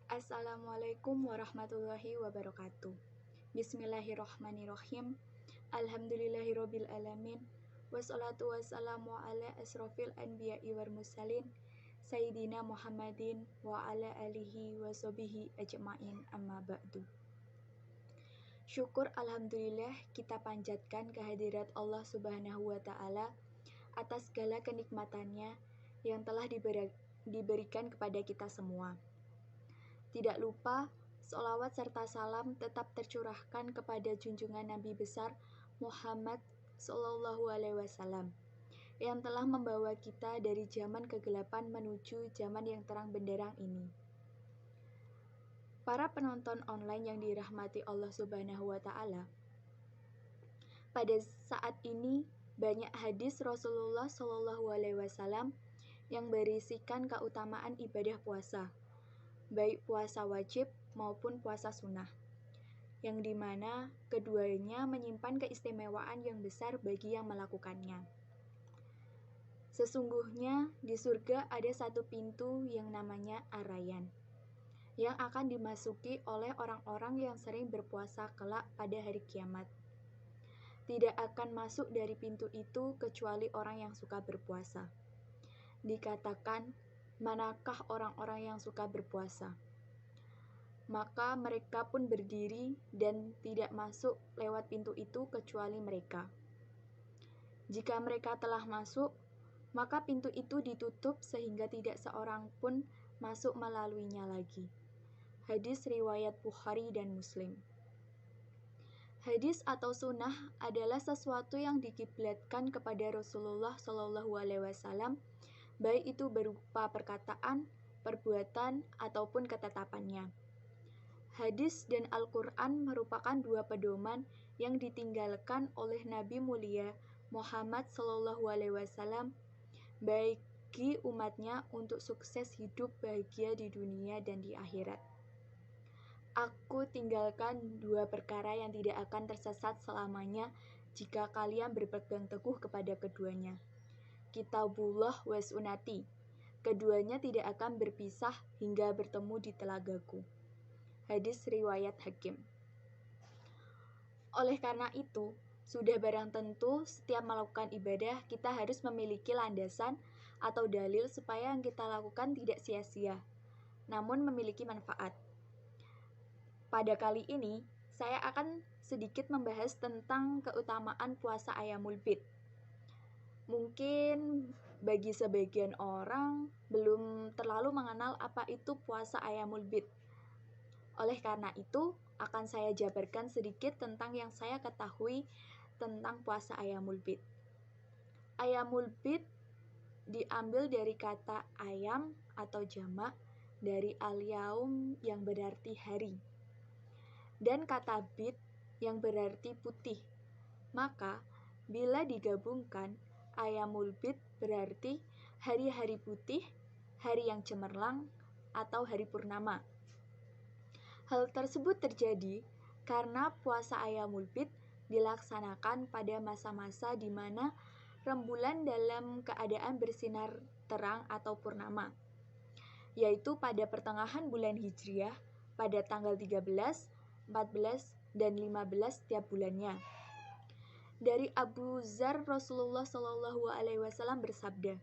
Assalamualaikum warahmatullahi wabarakatuh. Bismillahirrahmanirrahim. Alhamdulillahirabbil alamin. Wassalatu wassalamu ala asrofil anbiya'i wal mursalin Sayyidina Muhammadin wa ala alihi wa sahbihi ajma'in amma ba'du. Syukur alhamdulillah kita panjatkan kehadirat Allah Subhanahu wa taala atas segala kenikmatannya yang telah diberikan kepada kita semua. Tidak lupa, sholawat serta salam tetap tercurahkan kepada junjungan Nabi besar Muhammad Sallallahu Alaihi Wasallam yang telah membawa kita dari zaman kegelapan menuju zaman yang terang benderang ini. Para penonton online yang dirahmati Allah Subhanahu wa taala, pada saat ini banyak hadis Rasulullah Sallallahu Alaihi Wasallam yang berisikan keutamaan ibadah puasa, baik puasa wajib maupun puasa sunnah, yang dimana keduanya menyimpan keistimewaan yang besar bagi yang melakukannya. Sesungguhnya di surga ada satu pintu yang namanya Ar-Rayyan, yang akan dimasuki oleh orang-orang yang sering berpuasa kelak pada hari kiamat. Tidak akan masuk dari pintu itu kecuali orang yang suka berpuasa. Dikatakan, manakah orang-orang yang suka berpuasa? Maka mereka pun berdiri dan tidak masuk lewat pintu itu kecuali mereka. Jika mereka telah masuk, maka pintu itu ditutup sehingga tidak seorang pun masuk melaluinya lagi. Hadis riwayat Bukhari dan Muslim. Hadis atau sunnah adalah sesuatu yang dikiblatkan kepada Rasulullah Shallallahu Alaihi Wasallam, baik itu berupa perkataan, perbuatan, ataupun ketetapannya. Hadis dan Al-Quran merupakan dua pedoman yang ditinggalkan oleh Nabi mulia Muhammad Sallallahu Alaihi Wasallam bagi umatnya untuk sukses hidup bahagia di dunia dan di akhirat. Aku tinggalkan dua perkara yang tidak akan tersesat selamanya jika kalian berpegang teguh kepada keduanya. Kitabullah wa sunnati. Keduanya tidak akan berpisah hingga bertemu di telagaku. Hadis riwayat Hakim. Oleh karena itu, sudah barang tentu setiap melakukan ibadah kita harus memiliki landasan atau dalil supaya yang kita lakukan tidak sia-sia, namun memiliki manfaat. Pada kali ini, saya akan sedikit membahas tentang keutamaan puasa Ayyamul Bid. Mungkin bagi sebagian orang belum terlalu mengenal apa itu puasa Ayyamul Bid. Oleh karena itu, akan saya jabarkan sedikit tentang yang saya ketahui tentang puasa Ayyamul Bid. Ayyamul Bid diambil dari kata ayam atau jamak dari al-yaum yang berarti hari, dan kata bid yang berarti putih. Maka, bila digabungkan, Ayyamul Bid berarti hari-hari putih, hari yang cemerlang, atau hari purnama. Hal tersebut terjadi karena puasa Ayyamul Bid dilaksanakan pada masa-masa di mana rembulan dalam keadaan bersinar terang atau purnama, yaitu pada pertengahan bulan Hijriah pada tanggal 13, 14, dan 15 setiap bulannya. Dari Abu Dzar, Rasulullah Shallallahu Alaihi Wasallam bersabda,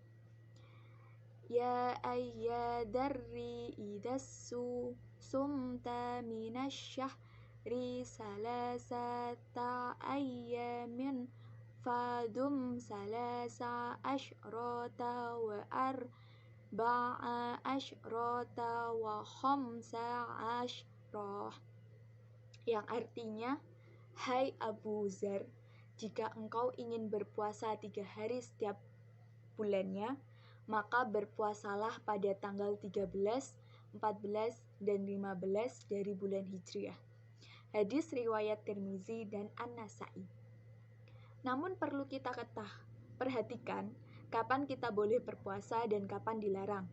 Ya ayyadari idasu sumta minasyahri salasata ayyamin fadum salasa ashrota wa arba'a ashrota wa khamsa ashroh, yang artinya, hai Abu Dzar, jika engkau ingin berpuasa 3 hari setiap bulannya, maka berpuasalah pada tanggal 13, 14, dan 15 dari bulan Hijriah. Hadis riwayat Tirmizi dan An-Nasai. Namun perlu kita perhatikan kapan kita boleh berpuasa dan kapan dilarang.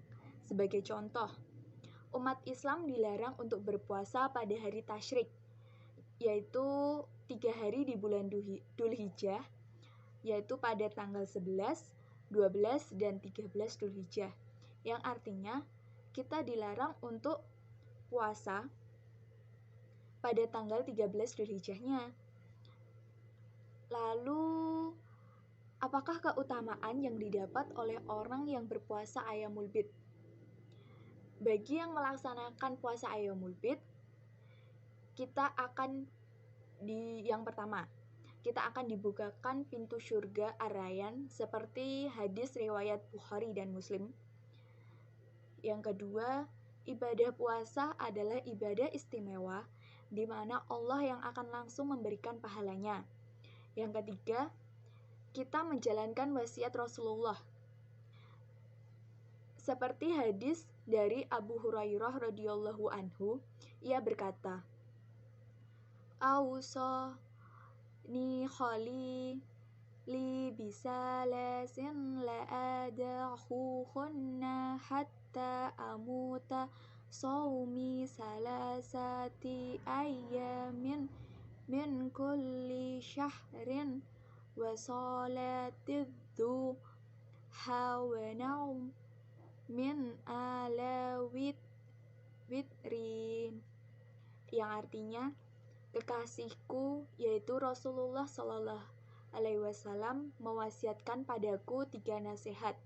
Sebagai contoh, umat Islam dilarang untuk berpuasa pada hari tasyrik, yaitu 3 hari di bulan Dzulhijjah, yaitu pada tanggal 11, 12, dan 13 Dzulhijjah, yang artinya kita dilarang untuk berpuasa pada tanggal 13 Dzulhijjahnya. Lalu, apakah keutamaan yang didapat oleh orang yang berpuasa Ayyamul Bid? Bagi yang melaksanakan puasa Ayyamul Bid, yang pertama, kita akan dibukakan pintu surga Ar-Rayyan seperti hadis riwayat Bukhari dan Muslim. Yang kedua, ibadah puasa adalah ibadah istimewa di mana Allah yang akan langsung memberikan pahalanya. Yang ketiga, kita menjalankan wasiat Rasulullah. Seperti hadis dari Abu Hurairah radhiyallahu anhu, ia berkata, "Awsani khali li bisalasin la ada'uhunna hatta amuta sawmi salasati ayyamin min kulli syahrin wa salatid duha wa naum min ala witrin," yang artinya, kekasihku yaitu Rasulullah Shallallahu Alaihi Wasallam mewasiatkan padaku 3 nasihat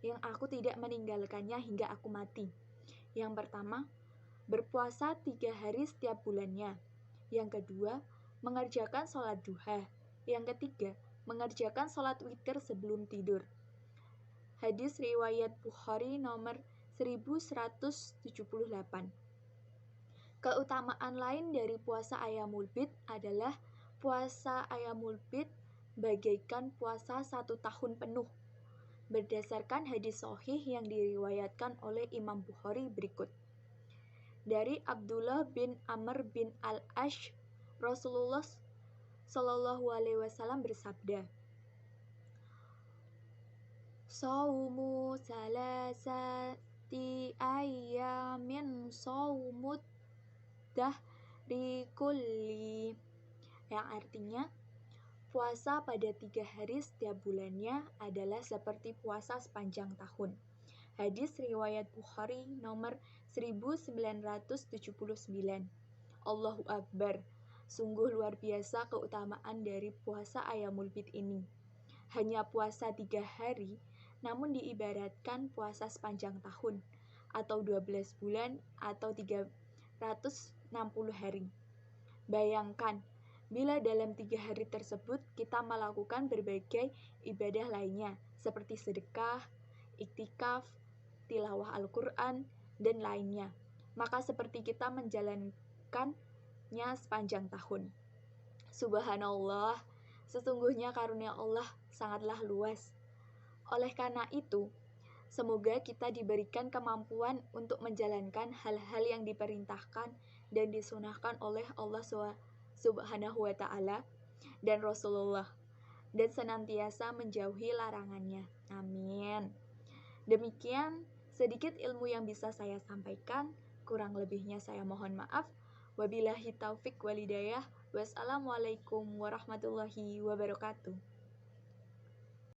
yang aku tidak meninggalkannya hingga aku mati. Yang pertama, berpuasa 3 hari setiap bulannya. Yang kedua, mengerjakan sholat duha. Yang ketiga, mengerjakan sholat witir sebelum tidur. Hadis riwayat Bukhari nomor 1178. Keutamaan lain dari puasa Ayyamul Bid adalah puasa Ayyamul Bid bagaikan puasa 1 tahun penuh. Berdasarkan hadis sahih yang diriwayatkan oleh Imam Bukhari berikut. Dari Abdullah bin Amr bin Al-Ash, Rasulullah Shallallahu Alaihi Wasallam bersabda, "Saumu salasati ayyamin saumud dahri kulli," yang artinya, puasa pada 3 hari setiap bulannya adalah seperti puasa sepanjang tahun. Hadis riwayat Bukhari nomor 1979. Allahu Akbar, sungguh luar biasa keutamaan dari puasa Ayyamul Bid ini. Hanya puasa 3 hari, namun diibaratkan puasa sepanjang tahun, atau 12 bulan, atau 360 hari. Bayangkan, bila dalam 3 hari tersebut kita melakukan berbagai ibadah lainnya, seperti sedekah, iktikaf, tilawah Al-Quran, dan lainnya, maka seperti kita menjalankannya sepanjang tahun. Subhanallah, sesungguhnya karunia Allah sangatlah luas. Oleh karena itu, semoga kita diberikan kemampuan untuk menjalankan hal-hal yang diperintahkan dan disunahkan oleh Allah Subhanahu wa Ta'ala dan Rasulullah, dan senantiasa menjauhi larangannya. Amin. Demikian sedikit ilmu yang bisa saya sampaikan. Kurang lebihnya saya mohon maaf. Wabillahi taufik walhidayah. Wassalamualaikum warahmatullahi wabarakatuh.